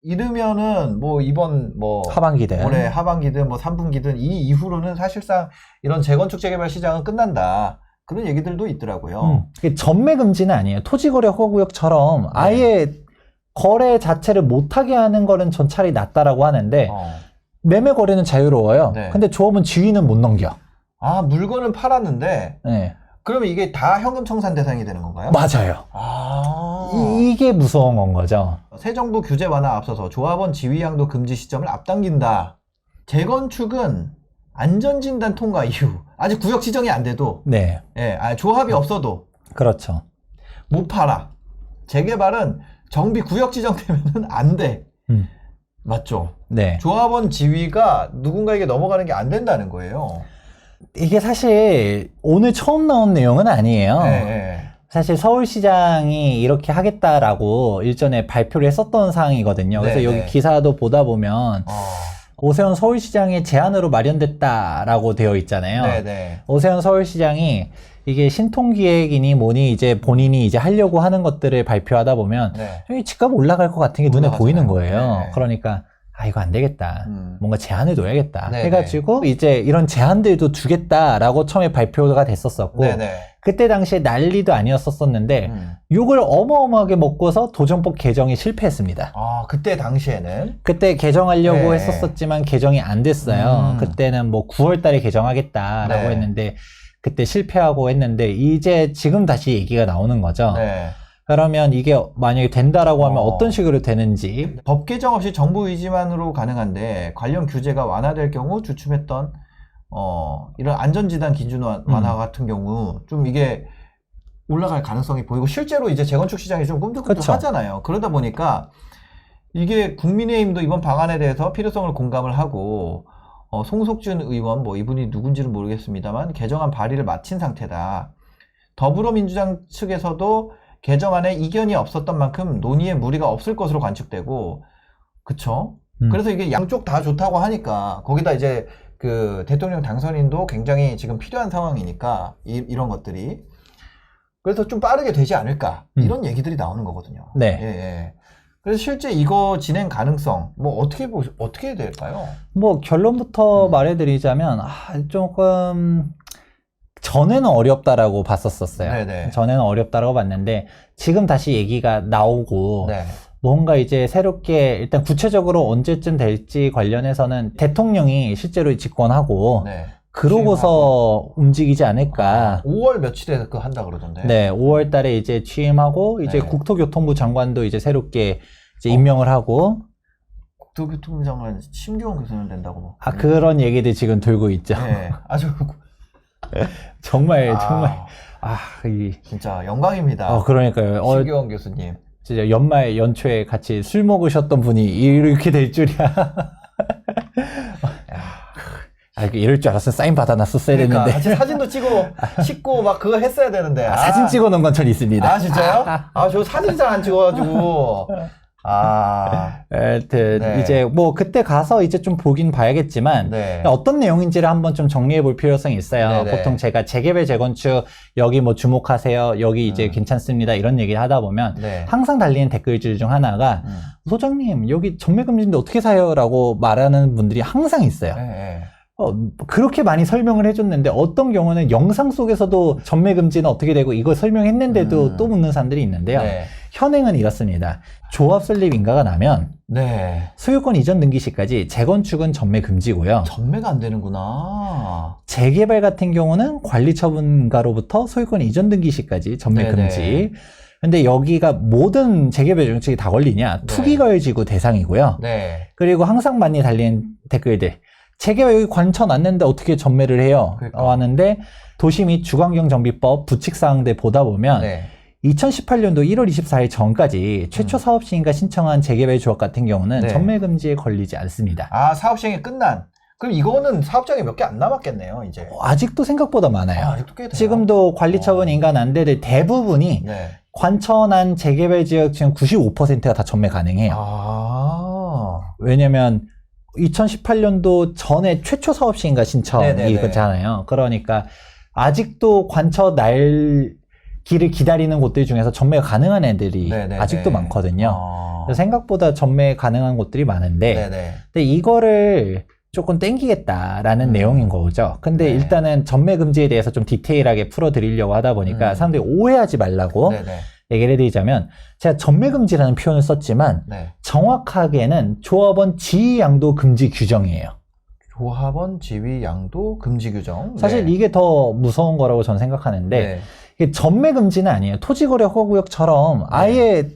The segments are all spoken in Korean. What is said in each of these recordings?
이르면은 뭐 이번 뭐 하반기든 올해 하반기든 뭐 3분기든 이 이후로는 사실상 이런 재건축 재개발 시장은 끝난다. 그런 얘기들도 있더라고요. 이게 전매 금지는 아니에요. 토지거래 허구역처럼 네. 아예 거래 자체를 못하게 하는 거는 전 차라리 낫다라고 하는데 매매 거래는 자유로워요. 네. 근데 조합은 지위는 못 넘겨. 아, 물건은 팔았는데 네. 그러면 이게 다 현금 청산 대상이 되는 건가요? 맞아요. 아. 이게 무서운 건 거죠. 새 정부 규제 완화 앞서서 조합원 지위 양도 금지 시점을 앞당긴다. 재건축은 안전진단 통과 이후 아직 구역 지정이 안 돼도 네. 예, 조합이 없어도 그렇죠. 못 팔아. 재개발은 정비 구역 지정되면은 안 돼. 맞죠? 네. 조합원 지위가 누군가에게 넘어가는 게 안 된다는 거예요. 이게 사실 오늘 처음 나온 내용은 아니에요. 네. 사실 서울시장이 이렇게 하겠다라고 일전에 발표를 했었던 사항이거든요. 그래서 네, 여기 네. 기사도 보다 보면 오세훈 서울시장의 제안으로 마련됐다라고 되어 있잖아요. 네네. 오세훈 서울시장이 이게 신통기획이니 뭐니 이제 본인이 이제 하려고 하는 것들을 발표하다 보면 네. 집값 올라갈 것 같은 게 눈에 올라가잖아요. 보이는 거예요. 네. 그러니까 이거 안 되겠다. 뭔가 제안을 둬야겠다. 네네. 해가지고 이제 이런 제안들도 두겠다라고 처음에 발표가 됐었었고 네네. 그때 당시에 난리도 아니었었는데 욕을 어마어마하게 먹고서 도정법 개정이 실패했습니다. 아, 그때 당시에는 그때 개정하려고 네. 했었지만 개정이 안 됐어요. 그때는 뭐 9월 달에 개정하겠다라고 네. 했는데 그때 실패하고 했는데 이제 지금 다시 얘기가 나오는 거죠. 네. 그러면 이게 만약에 된다라고 하면 어떤 식으로 되는지. 법 개정 없이 정부 의지만으로 가능한데 관련 규제가 완화될 경우 주춤했던 이런 안전지단 기준 완화 같은 경우 좀 이게 올라갈 가능성이 보이고 실제로 이제 재건축 시장이 좀 꿈틀꿈틀하잖아요. 그러다 보니까 이게 국민의힘도 이번 방안에 대해서 필요성을 공감을 하고 송석준 의원 뭐 이분이 누군지는 모르겠습니다만 개정안 발의를 마친 상태다. 더불어민주당 측에서도 개정안에 이견이 없었던 만큼 논의에 무리가 없을 것으로 관측되고 그쵸? 그래서 이게 양쪽 다 좋다고 하니까 거기다 이제 그 대통령 당선인도 굉장히 지금 필요한 상황이니까 이런 것들이 그래서 좀 빠르게 되지 않을까 이런 얘기들이 나오는 거거든요. 네. 예. 그래서 실제 이거 진행 가능성 뭐 어떻게 될까요? 뭐 결론부터 말해드리자면 조금 전에는 어렵다라고 봤었어요. 네네. 전에는 어렵다라고 봤는데 지금 다시 얘기가 나오고 네. 뭔가 이제 새롭게 일단 구체적으로 언제쯤 될지 관련해서는 대통령이 실제로 집권하고 네. 그러고서 움직이지 않을까. 5월 며칠에 그거 한다 그러던데. 네, 5월 달에 이제 취임하고 이제 네. 국토교통부 장관도 이제 새롭게 이제 임명을 하고 국토교통부 장관 심기원 교수는 된다고. 그런 얘기들 지금 돌고 있죠. 네. 아주 정말 진짜 영광입니다. 그러니까요. 심기원 교수님. 진짜 연말 연초에 같이 술 먹으셨던 분이 이렇게 될 줄이야. 이럴 줄 알았으면 사인 받아놨었어야 됐는데. 같이 사진도 찍고 막 그거 했어야 되는데. 사진 찍어놓은 건 전 있습니다. 진짜요? 저 사진 잘 안 찍어가지고. 하여튼 네. 이제 뭐 그때 가서 이제 좀 보긴 봐야겠지만 네. 어떤 내용인지를 한번 좀 정리해 볼 필요성이 있어요. 네네. 보통 제가 재개발 재건축 여기 뭐 주목하세요. 여기 이제 괜찮습니다. 이런 얘기를 하다 보면 네. 항상 달리는 댓글들 중 하나가 소장님 여기 전매금지인데 어떻게 사요? 라고 말하는 분들이 항상 있어요. 네. 그렇게 많이 설명을 해줬는데 어떤 경우는 영상 속에서도 전매금지는 어떻게 되고 이걸 설명했는데도 또 묻는 사람들이 있는데요. 네. 현행은 이렇습니다. 조합 설립 인가가 나면 네. 소유권 이전 등기 시까지 재건축은 전매금지고요. 전매가 안 되는구나. 재개발 같은 경우는 관리처분가로부터 소유권 이전 등기 시까지 전매금지. 네네. 근데 여기가 모든 재개발 정책이 다 걸리냐? 네. 투기가열지구 대상이고요. 네. 그리고 항상 많이 달리는 댓글들. 재개발 여기 관쳐 놨는데 어떻게 전매를 해요? 그러니까. 하는데 도시 및 주거환경정비법 부칙사항들 보다 보면 네. 2018년도 1월 24일 전까지 최초 사업 시행과 신청한 재개발 조합 같은 경우는 네. 전매금지에 걸리지 않습니다. 사업 시행이 끝난. 그럼 이거는 사업장이 몇 개 안 남았겠네요, 이제. 아직도 생각보다 많아요. 아직도 꽤 돼요? 지금도 관리처분 인가 난 데들 대부분이 네. 관천한 재개발 지역 지금 95%가 다 전매 가능해요. 왜냐면 2018년도 전에 최초 사업 시행과 신청이 네네네. 이거잖아요. 그러니까 아직도 관처 날 길을 기다리는 곳들 중에서 전매가 가능한 애들이 네네네. 아직도 많거든요. 그래서 생각보다 전매 가능한 곳들이 많은데 네네. 근데 이거를 조금 땡기겠다라는 내용인 거죠. 근데 네. 일단은 전매 금지에 대해서 좀 디테일하게 풀어드리려고 하다 보니까 사람들이 오해하지 말라고 네네. 얘기를 해드리자면 제가 전매 금지라는 표현을 썼지만 네. 정확하게는 조합원 지위 양도 금지 규정이에요. 조합원 지위 양도 금지 규정. 사실 네. 이게 더 무서운 거라고 저는 생각하는데 네. 이게 전매 금지는 아니에요. 토지거래 허구역처럼 아예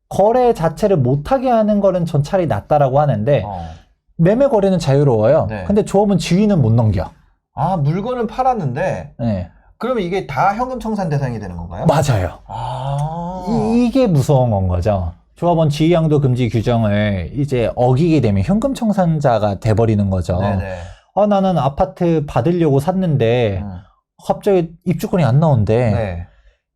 거래 자체를 못하게 하는 거는 전 차라리 낫다라고 하는데 매매 거래는 자유로워요. 네. 근데 조합은 지위는 못 넘겨. 아, 물건은 팔았는데 네. 그러면 이게 다 현금 청산 대상이 되는 건가요? 맞아요. 아. 이게 무서운 건 거죠. 조합원 지위 양도 금지 규정을 이제 어기게 되면 현금 청산자가 돼버리는 거죠. 네네. 나는 아파트 받으려고 샀는데 갑자기 입주권이 안 나온대. 네.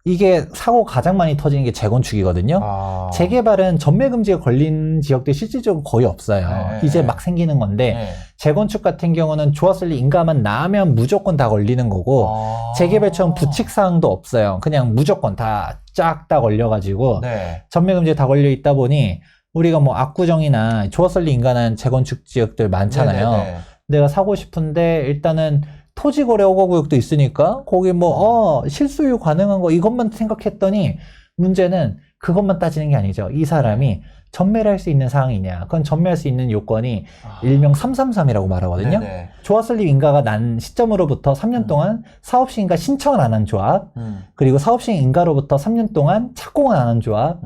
이게 사고 가장 많이 터지는 게 재건축이거든요. 아. 재개발은 전매 금지에 걸린 지역들이 실질적으로 거의 없어요. 네. 이제 막 생기는 건데 네. 재건축 같은 경우는 조합설립 인가만 나면 무조건 다 걸리는 거고 아. 재개발처럼 부칙사항도 없어요. 그냥 무조건 다 쫙 다 걸려가지고 네. 전매 금지에 다 걸려 있다 보니 우리가 뭐 압구정이나 조합설립 인가난 재건축 지역들 많잖아요. 네네네. 내가 사고 싶은데 일단은 토지거래 허가구역도 있으니까 거기 뭐 실소유 가능한 거 이것만 생각했더니 문제는 그것만 따지는 게 아니죠. 이 사람이 전매를 할 수 있는 사항이냐. 그건 전매할 수 있는 요건이 일명 333이라고 말하거든요. 네네. 조합설립 인가가 난 시점으로부터 3년 동안 사업시 인가 신청을 안 한 조합, 그리고 사업시 인가로부터 3년 동안 착공을 안 한 조합,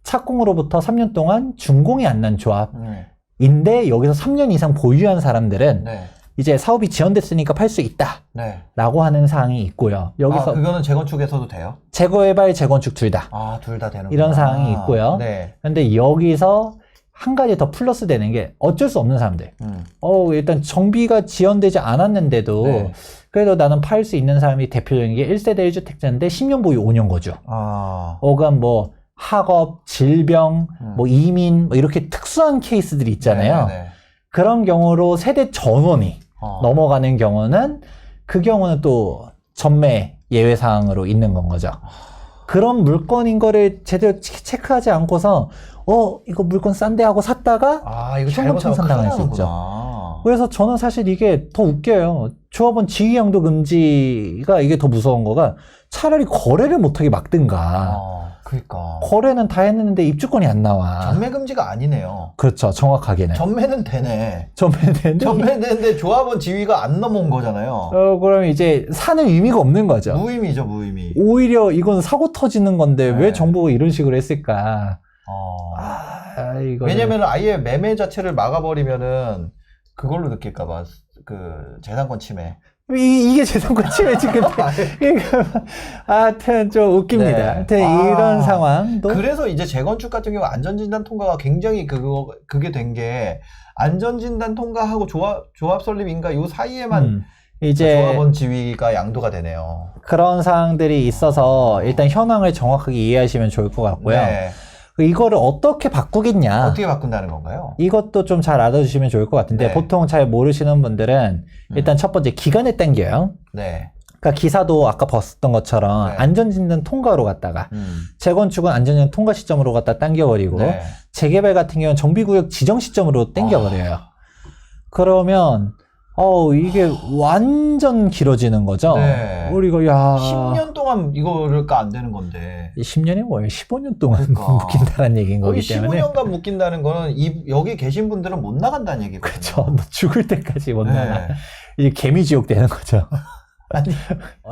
착공으로부터 3년 동안 준공이 안 난 조합인데 여기서 3년 이상 보유한 사람들은 네. 이제 사업이 지연됐으니까 팔 수 있다 네. 라고 하는 사항이 있고요. 여기서 그거는 재건축에서도 돼요? 재개발, 재건축 둘 다 아, 둘 다 되는 이런 사항이 있고요. 네. 근데 여기서 한 가지 더 플러스 되는 게 어쩔 수 없는 사람들. 일단 정비가 지연되지 않았는데도 네. 그래도 나는 팔 수 있는 사람이 대표적인 게 1세대 1주택자인데 10년 보유 5년 거주. 아. 그럼 뭐 학업, 질병, 뭐 이민 뭐 이렇게 특수한 케이스들이 있잖아요. 네네. 그런 경우로 세대 전원이 넘어가는 경우는 그 경우는 또 전매 예외 사항으로 있는 건 거죠. 그런 물건인 거를 제대로 체크하지 않고서 이거 물건 싼데 하고 샀다가 이거 현금 청산 당할 수 있죠. 그래서 저는 사실 이게 더 웃겨요. 조합원 지위 양도 금지가 이게 더 무서운 거가 차라리 거래를 못하게 막든가. 그러니까. 거래는 다 했는데 입주권이 안 나와. 전매 금지가 아니네요. 그렇죠. 정확하게는. 전매는 되네. 전매는 되는데. 전매는 되는데 조합원 지위가 안 넘어온 거잖아요. 그럼 이제 사는 의미가 없는 거죠. 무의미죠, 무의미. 오히려 이건 사고 터지는 건데 네. 왜 정부가 이런 식으로 했을까? 이거 왜냐면 아예 매매 자체를 막아버리면은 그걸로 느낄까봐 그 재산권 침해. 이게 재산권 침해지 근데 하여튼 좀 웃깁니다. 네. 하여튼 이런 상황도 그래서 이제 재건축 같은 경우 안전진단 통과가 굉장히 그게 된 게 안전진단 통과하고 조합 설립 인가 요 사이에만 이제 조합원 지위가 양도가 되네요. 그런 사항들이 있어서 일단 현황을 정확하게 이해하시면 좋을 것 같고요. 네. 이거를 어떻게 바꾸겠냐? 어떻게 바꾼다는 건가요? 이것도 좀 잘 알아주시면 좋을 것 같은데 네. 보통 잘 모르시는 분들은 일단 첫 번째 기간을 당겨요. 네. 그러니까 기사도 아까 봤었던 것처럼 네. 안전진단 통과로 갔다가 재건축은 안전진단 통과 시점으로 갖다 당겨버리고 네. 재개발 같은 경우는 정비구역 지정 시점으로 당겨버려요. 그러면 이게 완전 길어지는 거죠. 네. 우리가 10년 동안 이거를까 안 되는 건데. 10년이 뭐예요? 15년 동안 그러니까. 묶인다는 얘기인 거의 거기 때문에 15년간 묶인다는 거는 여기 계신 분들은 못 나간다는 얘기거든요. 그렇죠. 너 죽을 때까지 못 나가. 네. 이게 개미지옥 되는 거죠. 아니.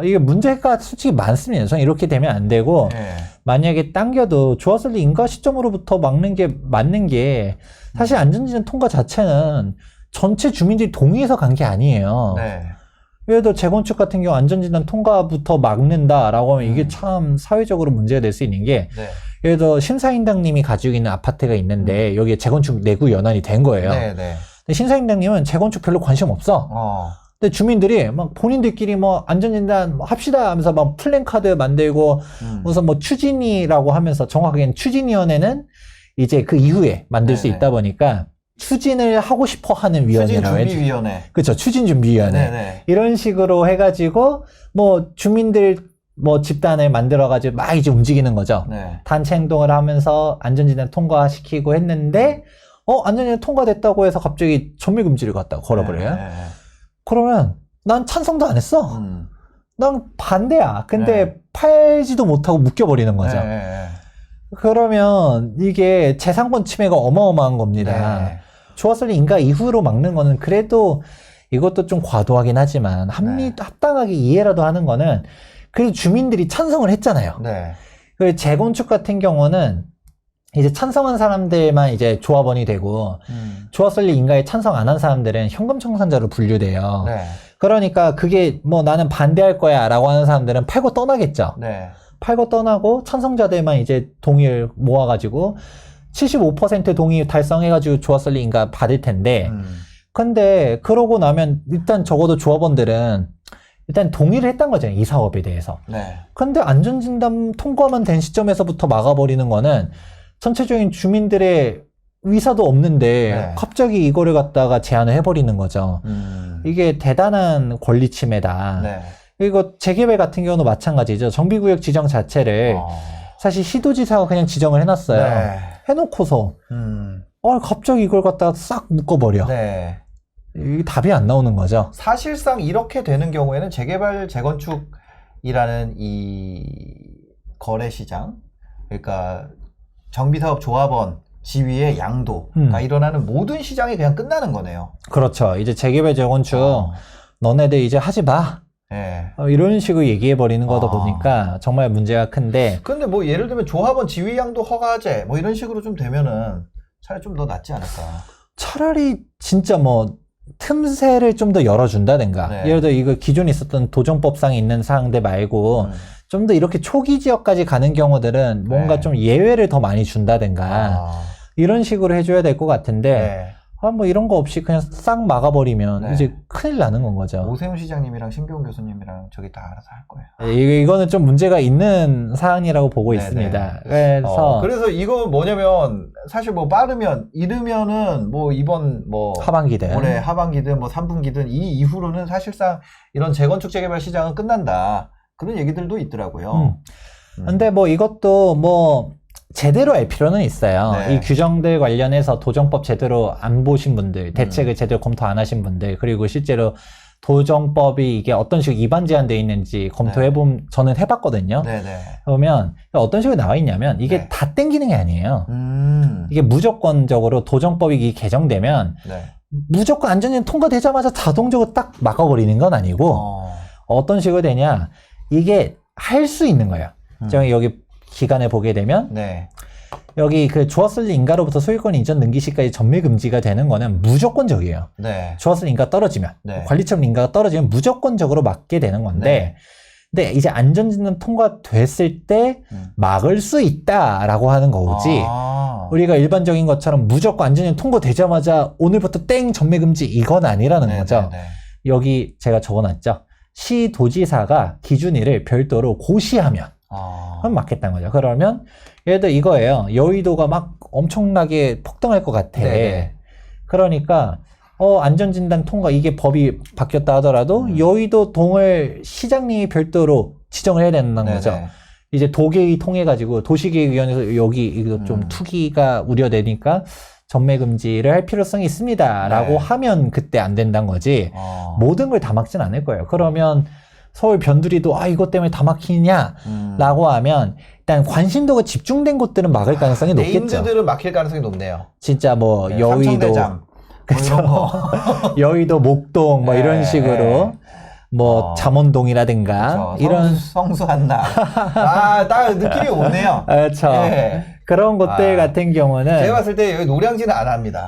이게 문제가 솔직히 많습니다. 저는 이렇게 되면 안 되고 네. 만약에 당겨도 조합설립 인가 시점으로부터 막는 게 맞는 게 사실 안전진단 통과 자체는 전체 주민들이 동의해서 간 게 아니에요. 네. 예를 들어 재건축 같은 경우 안전진단 통과부터 막는다라고 하면 이게 참 사회적으로 문제가 될 수 있는 게 네. 예를 들어 심사인당님이 가지고 있는 아파트가 있는데 여기에 재건축 내구 연한이 된 거예요. 네, 네. 근데 심사인당님은 재건축 별로 관심 없어. 근데 주민들이 막 본인들끼리 뭐 안전진단 합시다 하면서 막 플랜카드 만들고 무슨 뭐 추진위라고 하면서 정확하게는 추진위원회는 이제 그 이후에 만들 수 네네. 있다 보니까 추진을 하고 싶어 하는 위원회라고 해야지. 추진준비위원회. 그렇죠. 추진준비위원회. 네네. 이런 식으로 해가지고 뭐 주민들 뭐 집단을 만들어가지고 막 이제 움직이는 거죠. 네. 단체 행동을 하면서 안전지대 통과시키고 했는데, 안전지대 통과됐다고 해서 갑자기 전매금지를 갖다가 걸어버려요. 네. 그러면 난 찬성도 안 했어. 난 반대야. 근데 네. 팔지도 못하고 묶여버리는 거죠. 네. 그러면 이게 재산권 침해가 어마어마한 겁니다. 네. 주어설리 인가 이후로 막는 거는 그래도 이것도 좀 과도하긴 하지만 네. 합당하게 이해라도 하는 거는 그래도 주민들이 찬성을 했잖아요. 네. 그 재건축 같은 경우는 이제 찬성한 사람들만 이제 조합원이 되고 주어설리 인가에 찬성 안 한 사람들은 현금 청산자로 분류돼요. 네. 그러니까 그게 뭐 나는 반대할 거야 라고 하는 사람들은 팔고 떠나겠죠. 네. 팔고 떠나고 찬성자들만 이제 동의를 모아가지고 75% 동의 달성해가지고 주어설리 인가 받을 텐데 근데 그러고 나면 일단 적어도 조합원들은 일단 동의를 했던 거잖아요. 이 사업에 대해서. 네. 근데 안전진단 통과만 된 시점에서부터 막아버리는 거는 전체적인 주민들의 의사도 없는데 네. 갑자기 이거를 갖다가 제한을 해버리는 거죠. 이게 대단한 권리 침해다. 네. 이거 재개발 같은 경우도 마찬가지죠. 정비구역 지정 자체를 사실 시도지사가 그냥 지정을 해놨어요. 네. 해놓고서 갑자기 이걸 갖다가 싹 묶어버려. 네. 이게 답이 안 나오는 거죠. 사실상 이렇게 되는 경우에는 재개발, 재건축이라는 이 거래시장, 그러니까 정비사업 조합원 지위의 양도가 일어나는 모든 시장이 그냥 끝나는 거네요. 그렇죠. 이제 재개발, 재건축 너네들 이제 하지 마. 네. 이런 식으로 얘기해버리는 거다 보니까 정말 문제가 큰데. 근데 뭐 예를 들면 조합원 지위 양도 허가제 뭐 이런 식으로 좀 되면은 차라리 좀 더 낫지 않을까. 차라리 진짜 뭐 틈새를 좀 더 열어준다든가. 네. 예를 들어 이거 기존에 있었던 도정법상에 있는 사항들 말고 좀 더 이렇게 초기 지역까지 가는 경우들은 뭔가 네. 좀 예외를 더 많이 준다든가 이런 식으로 해줘야 될 것 같은데 네. 뭐 이런 거 없이 그냥 싹 막아버리면 네. 이제 큰일 나는 건 거죠. 오세훈 시장님이랑 신병훈 교수님이랑 저기 다 알아서 할 거예요. 이거는 좀 문제가 있는 사항이라고 보고 네네. 있습니다. 그래서 이거 뭐냐면 사실 뭐 빠르면 이르면은 뭐 이번 뭐 하반기든 올해 하반기든 뭐 3분기든 이 이후로는 사실상 이런 재건축 재개발 시장은 끝난다. 그런 얘기들도 있더라고요. 근데 뭐 이것도 뭐 제대로 알 필요는 있어요. 네. 이 규정들 관련해서 도정법 제대로 안 보신 분들, 대책을 제대로 검토 안 하신 분들, 그리고 실제로 도정법이 이게 어떤 식으로 위반 제한되어 있는지 검토해보면 저는 해봤거든요. 네네. 그러면 어떤 식으로 나와 있냐면 이게 네. 다 땡기는 게 아니에요. 음. 이게 무조건적으로 도정법이 개정되면 네. 무조건 안전위원 통과되자마자 자동적으로 딱 막아버리는 건 아니고 어떤 식으로 되냐, 이게 할 수 있는 거예요. 제가 여기 기간에 보게 되면 네. 여기 그 주었을 인가로부터 소유권 이전 등기 시까지 전매 금지가 되는 거는 무조건적이에요. 네. 주었을 인가가 떨어지면 네. 관리처분 인가가 떨어지면 무조건적으로 막게 되는 건데, 근데 이제 안전진단 통과됐을 때 막을 수 있다라고 하는 거지. 우리가 일반적인 것처럼 무조건 안전진단 통과되자마자 오늘부터 땡 전매 금지 이건 아니라는 네, 거죠. 네, 네. 여기 제가 적어놨죠. 시도지사가 기준일을 별도로 고시하면 그럼 맞겠다는 거죠. 그러면 예를 들어 이거예요. 여의도가 막 엄청나게 폭등할 것 같아. 네네. 그러니까 안전진단 통과, 이게 법이 바뀌었다 하더라도 여의도 동을 시장님이 별도로 지정을 해야 된다는 네네. 거죠. 이제 도계위 통해 가지고 도시계획위원회에서 여기 이거 좀 투기가 우려되니까 전매 금지를 할 필요성이 있습니다라고 네. 하면 그때 안 된다는 거지. 모든 걸 다 막진 않을 거예요. 그러면 서울 변두리도 이것 때문에 다 막히냐라고 하면 일단 관심도가 집중된 곳들은 막을 가능성이 높겠죠. 네임드들은 막힐 가능성이 높네요. 진짜 뭐 네, 여의도, 삼청대장 그쵸. 뭐 이런 거. 여의도 목동 뭐 네, 이런 식으로 뭐 잠원동이라든가 그렇죠. 이런 성수한 날. 딱 느낌이 오네요. 그렇죠. 네. 그런 곳들 같은 경우는 제가 봤을 때 여기 노량진은 안 합니다.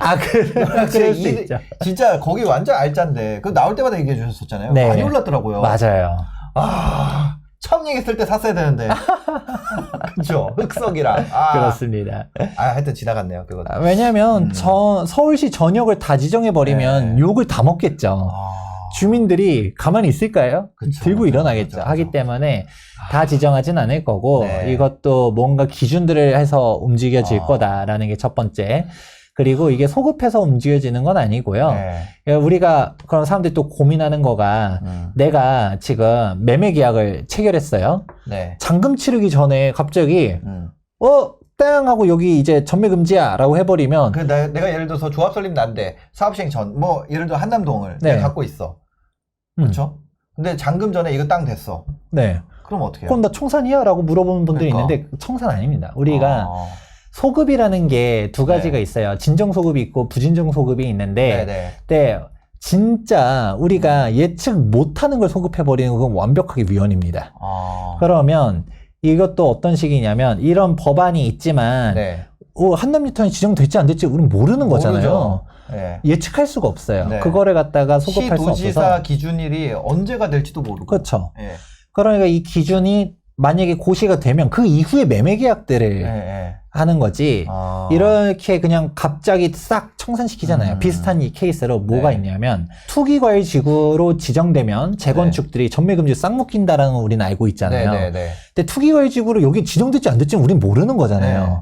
그럴 수 있죠. 진짜 거기 완전 알짠데 그 나올 때마다 얘기해 주셨었잖아요. 네. 많이 올랐더라고요. 맞아요. 처음 얘기했을 때 샀어야 되는데. 그죠? 흑석이랑. 그렇습니다. 하여튼 지나갔네요. 그거. 왜냐면 서울시 전역을 다 지정해버리면 네. 욕을 다 먹겠죠. 주민들이 가만히 있을까요? 그쵸, 들고 그쵸, 일어나겠죠. 그쵸. 하기 때문에 다 지정하진 않을 거고, 네. 이것도 뭔가 기준들을 해서 움직여질 거다라는 게 첫 번째. 그리고 이게 소급해서 움직여지는 건 아니고요. 네. 우리가 그런 사람들이 또 고민하는 거가 내가 지금 매매 계약을 체결했어요. 네. 잔금 치르기 전에 갑자기 땡 하고 여기 이제 전매 금지야 라고 해버리면 내가 예를 들어서 조합 설립 난데 사업 시행 전 뭐 예를 들어 한남동을 네. 내가 갖고 있어. 그렇죠? 근데 잔금 전에 이거 땅 됐어. 네. 그럼 어떻게 해요? 그럼 나 청산이야? 라고 물어보는 분들이 그러니까. 있는데 청산 아닙니다. 우리가 소급이라는 게 두 가지가 네. 있어요. 진정 소급이 있고 부진정 소급이 있는데 네네. 네, 진짜 우리가 예측 못하는 걸 소급해버리는 건 완벽하게 위헌입니다. 그러면 이것도 어떤 식이냐면 이런 법안이 있지만 네. 한남유턴이 지정됐지 안 됐지 우리는 모르는 거잖아요. 모르죠. 네. 예측할 수가 없어요. 네. 그거를 갖다가 소급할 수 시도지사 없어서. 기준일이 언제가 될지도 모르고. 그렇죠. 네. 그러니까 이 기준이 만약에 고시가 되면 그 이후에 매매 계약들을 네. 하는 거지. 이렇게 그냥 갑자기 싹 청산시키잖아요. 비슷한 이 케이스로 뭐가 네. 있냐면 투기과열지구로 지정되면 재건축들이 전매금지 싹 묶인다라는 건 우리는 알고 있잖아요. 네네네. 근데 투기과열지구로 여기 지정됐지 안 됐지는 우린 모르는 거잖아요. 네.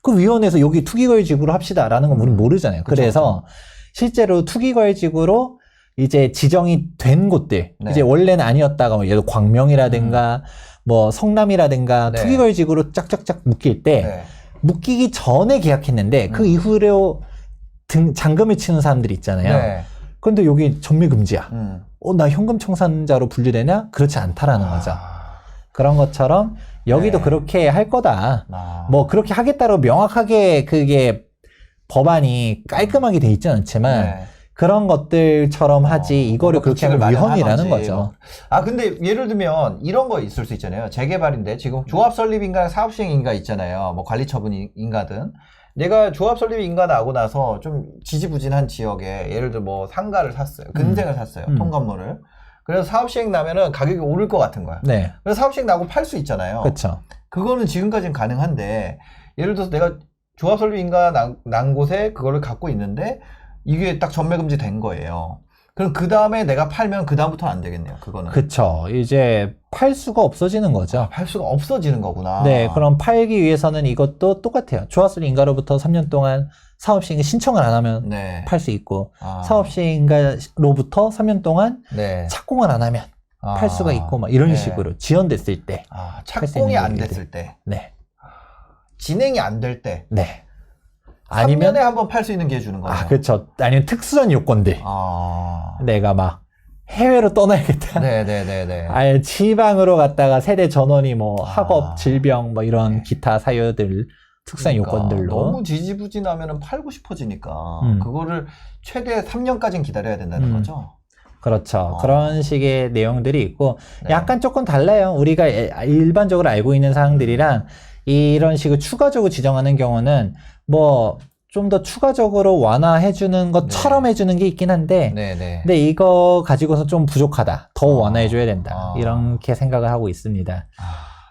그 위원회에서 여기 투기과열지구로 합시다라는 건 우린 모르잖아요. 그쵸, 그래서 실제로 투기과열지구로 이제 지정이 된 곳들, 네. 이제 원래는 아니었다가 뭐 예를 들어 광명이라든가 뭐 성남이라든가 네. 투기과열지구로 짝짝짝 묶일 때 네. 묶이기 전에 계약했는데 그 이후로 잔금을 치는 사람들이 있잖아요. 네. 근데 여기 전매금지야. 나 현금 청산자로 분류되냐? 그렇지 않다라는 거죠. 그런 것처럼 여기도 네. 그렇게 할 거다. 뭐 그렇게 하겠다고 명확하게 그게 법안이 깔끔하게 돼 있지는 않지만 네. 그런 것들처럼 하지 이거를 뭔가 그렇게 하면 규칙을 위헌이라는 마련하든지 거죠. 뭐. 근데 예를 들면 이런 거 있을 수 있잖아요. 재개발인데 지금 조합 설립인가 사업 시행인가 있잖아요. 뭐 관리 처분인가든. 내가 조합 설립 인가 나고 나서 좀 지지부진한 지역에 예를 들어 뭐 상가를 샀어요. 근생을 샀어요. 통건물을. 그래서 사업 시행 나면은 가격이 오를 것 같은 거야. 네. 그래서 사업 시행 나고 팔 수 있잖아요. 그렇죠. 그거는 지금까지는 가능한데 예를 들어서 내가 조합 설립 인가 난 곳에 그거를 갖고 있는데 이게 딱 전매금지 된 거예요. 그럼 그 다음에 내가 팔면 그 다음부터는 안 되겠네요. 그거는. 그쵸. 이제 팔 수가 없어지는 거죠. 팔 수가 없어지는 거구나. 네. 그럼 팔기 위해서는 이것도 똑같아요. 조합설 인가로부터 3년 동안 사업시행 신청을 안 하면 네. 팔 수 있고 사업시행가로부터 3년 동안 네. 착공을 안 하면 팔 수가 있고 막 이런 네. 식으로 지연됐을 때 착공이 안 얘기들. 됐을 때. 네. 진행이 안 될 때. 네. 3년에 한번 팔 수 있는 기회 주는 거죠. 그렇죠. 아니면 특수한 요건들. 내가 막 해외로 떠나야겠다. 네네네네. 아예 지방으로 갔다가 세대 전원이 뭐 학업, 질병 뭐 이런 기타 사유들 특수한 요건들로. 너무 지지부진하면 팔고 싶어지니까 그거를 최대 3년까지는 기다려야 된다는 거죠. 그렇죠. 그런 식의 내용들이 있고 네. 약간 조금 달라요. 우리가 일반적으로 알고 있는 사항들이랑 이런 식으로 추가적으로 지정하는 경우는 뭐 좀 더 추가적으로 완화해주는 것처럼 해주는 게 있긴 한데 네네. 근데 이거 가지고서 좀 부족하다. 더 완화해줘야 된다. 이렇게 생각을 하고 있습니다.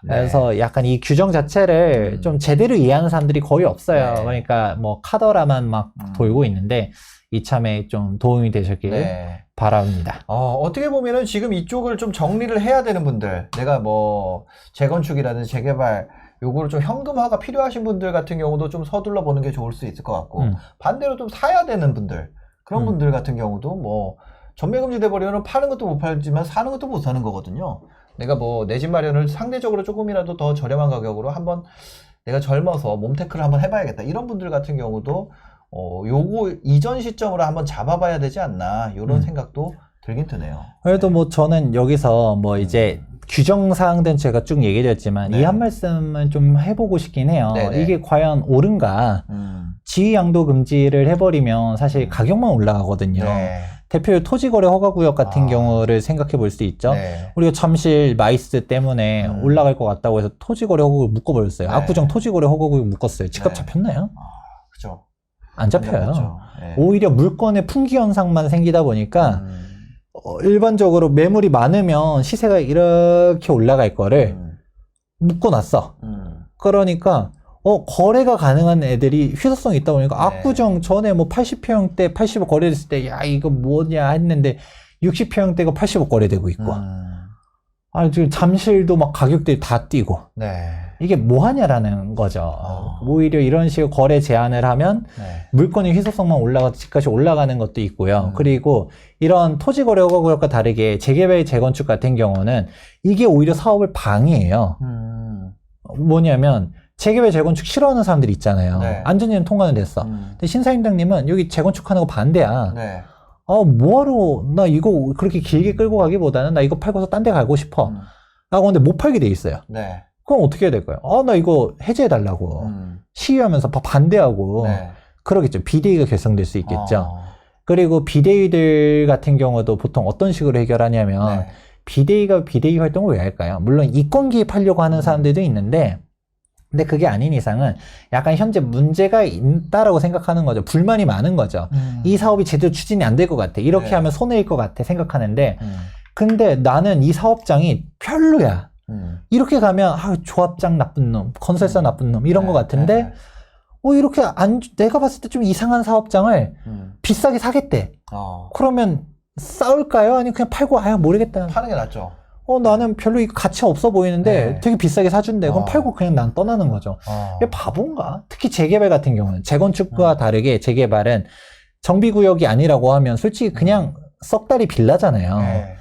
네. 그래서 약간 이 규정 자체를 좀 제대로 이해하는 사람들이 거의 없어요. 네. 그러니까 뭐 카더라만 막 돌고 있는데 이참에 좀 도움이 되셨길 네. 바랍니다. 어떻게 보면은 지금 이쪽을 좀 정리를 해야 되는 분들, 내가 뭐 재건축이라든지 재개발 요거를 좀 현금화가 필요하신 분들 같은 경우도 좀 서둘러 보는 게 좋을 수 있을 것 같고 반대로 좀 사야 되는 분들, 그런 분들 같은 경우도 뭐 전매금지 돼버리면 파는 것도 못 팔지만 사는 것도 못 사는 거거든요. 내가 뭐 내 집 마련을 상대적으로 조금이라도 더 저렴한 가격으로 한번 내가 젊어서 몸테크를 한번 해봐야겠다. 이런 분들 같은 경우도 요거 이전 시점으로 한번 잡아봐야 되지 않나 이런 생각도 들긴 드네요. 그래도 뭐 저는 여기서 뭐 이제 규정사항들은 제가 쭉 얘기드렸지만 이 한 말씀은 좀 해보고 싶긴 해요. 네네. 이게 과연 옳은가? 지위양도 금지를 해버리면 사실 가격만 올라가거든요. 네. 대표 토지거래 허가구역 같은 경우를 생각해 볼 수 있죠. 네. 우리가 잠실 마이스 때문에 올라갈 것 같다고 해서 토지거래 허가구역 묶어버렸어요. 네. 압구정 토지거래 허가구역 묶었어요. 집값 네. 잡혔나요? 그죠. 안 잡혀요. 그렇죠. 네. 오히려 물건의 풍기 현상만 생기다 보니까 일반적으로 매물이 많으면 시세가 이렇게 올라갈 거를 묶어놨어. 그러니까 거래가 가능한 애들이 희소성이 있다 보니까 네. 압구정 전에 뭐 80평대 80억 거래됐을 때 야 이거 뭐냐 했는데 60평대가 80억 거래되고 있고 지금 잠실도 막 가격들이 다 뛰고 네. 이게 뭐 하냐라는 거죠. 오히려 이런 식으로 거래 제한을 하면 네. 물건의 희소성만 올라가서 집값이 올라가는 것도 있고요. 그리고 이런 토지거래허가구역과 다르게 재개발, 재건축 같은 경우는 이게 오히려 사업을 방해해요. 뭐냐면 재개발, 재건축 싫어하는 사람들이 있잖아요. 네. 안전위원 통과는 됐어. 근데 신사임당님은 여기 재건축하는 거 반대야. 네. 뭐하러 나 이거 그렇게 길게 끌고 가기보다는 나 이거 팔고서 딴 데 가고 싶어. 라고 근데 못 팔게 돼 있어요. 네. 그럼 어떻게 해야 될까요? 나 이거 해제해달라고. 시위하면서 반대하고. 네. 그러겠죠. 비대위가 결성될 수 있겠죠. 그리고 비대위들 같은 경우도 보통 어떤 식으로 해결하냐면 네. 비대위가 비대위 활동을 왜 할까요? 물론 이권 개입하려고 하는 사람들도 있는데 근데 그게 아닌 이상은 약간 현재 문제가 있다라고 생각하는 거죠. 불만이 많은 거죠. 이 사업이 제대로 추진이 안 될 것 같아. 이렇게 네. 하면 손해일 것 같아 생각하는데 근데 나는 이 사업장이 별로야. 이렇게 가면 조합장 나쁜 놈, 건설사 나쁜 놈 이런 것 같은데 이렇게 내가 봤을 때 좀 이상한 사업장을 비싸게 사겠대. 그러면 싸울까요? 아니면 그냥 팔고 모르겠다. 파는 게 낫죠. 나는 별로 이거 가치 없어 보이는데 네. 되게 비싸게 사준대. 그럼 팔고 그냥 난 떠나는 거죠. 이게 바본가? 특히 재개발 같은 경우는 재건축과 다르게 재개발은 정비구역이 아니라고 하면 솔직히 그냥 썩다리 빌라잖아요. 네.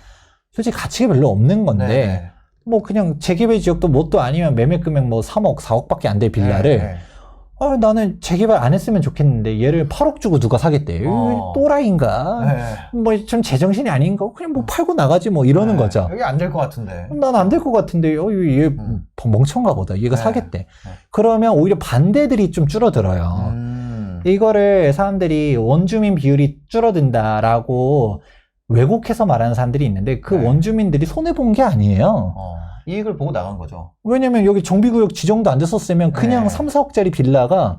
솔직히 가치가 별로 없는 건데 네. 뭐 그냥 재개발 지역도 뭣도 아니면 매매 금액 뭐 3억, 4억밖에 안 될 빌라를 네. 나는 재개발 안 했으면 좋겠는데 얘를 8억 주고 누가 사겠대. 또라이인가? 네. 뭐 좀 제정신이 아닌가? 그냥 뭐 팔고 나가지 뭐 이러는 거죠. 여기 안 될 것 같은데. 난 안 될 것 같은데 얘 멍청가 보다. 얘가 네. 사겠대. 그러면 오히려 반대들이 좀 줄어들어요. 이거를 사람들이 원주민 비율이 줄어든다라고 왜곡해서 말하는 사람들이 있는데 그 네. 원주민들이 손해본 게 아니에요. 이익을 보고 나간 거죠. 왜냐면 여기 정비구역 지정도 안 됐었으면 그냥 네. 3, 4억짜리 빌라가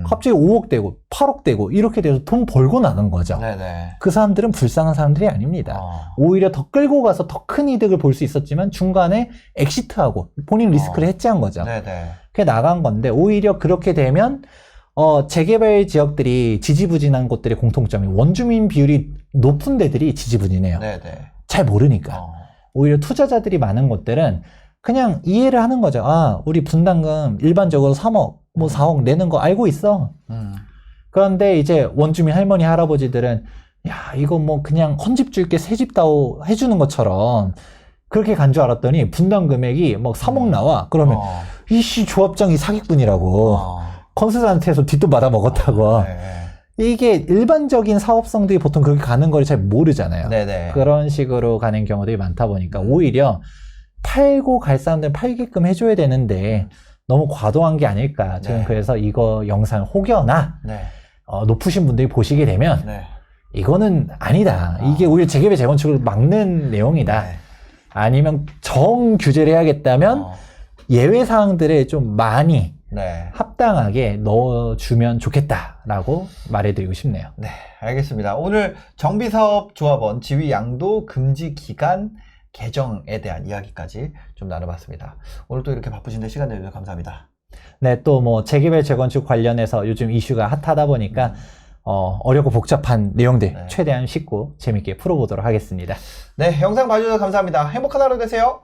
갑자기 5억 되고 8억 되고 이렇게 돼서 돈 벌고 나간 거죠. 네네. 그 사람들은 불쌍한 사람들이 아닙니다. 오히려 더 끌고 가서 더 큰 이득을 볼 수 있었지만 중간에 엑시트하고 본인 리스크를 해지한 거죠. 네네. 그게 나간 건데 오히려 그렇게 되면 재개발 지역들이 지지부진한 곳들의 공통점이 원주민 비율이 높은 데들이 지지부진해요. 네네. 잘 모르니까. 오히려 투자자들이 많은 곳들은 그냥 이해를 하는 거죠. 우리 분담금 일반적으로 3억, 뭐 4억 내는 거 알고 있어. 그런데 이제 원주민 할머니, 할아버지들은 이거 뭐 그냥 헌집 줄게 새집 다오 해주는 것처럼 그렇게 간 줄 알았더니 분담 금액이 뭐 3억 나와. 그러면 이씨 조합장이 사기꾼이라고. 건설사한테서 뒷돈 받아 먹었다고. 이게 일반적인 사업성들이 보통 그렇게 가는 걸 잘 모르잖아요. 네네. 그런 식으로 가는 경우들이 많다 보니까 오히려 팔고 갈 사람들은 팔게끔 해줘야 되는데 너무 과도한 게 아닐까. 저는 네. 그래서 이거 영상 혹여나 네. 높으신 분들이 보시게 되면 네. 이거는 아니다. 이게 오히려 재개발 재건축을 막는 내용이다. 네. 아니면 정규제를 해야겠다면 예외 사항들을 좀 많이 네. 합당하게 넣어주면 좋겠다라고 말해드리고 싶네요. 네, 알겠습니다. 오늘 정비사업조합원 지위 양도 금지 기간 개정에 대한 이야기까지 좀 나눠봤습니다. 오늘 또 이렇게 바쁘신데 시간 내주셔서 감사합니다. 네, 또 뭐 재개발 재건축 관련해서 요즘 이슈가 핫하다 보니까 어렵고 복잡한 내용들 네. 최대한 쉽고 재밌게 풀어보도록 하겠습니다. 네, 영상 봐주셔서 감사합니다. 행복한 하루 되세요.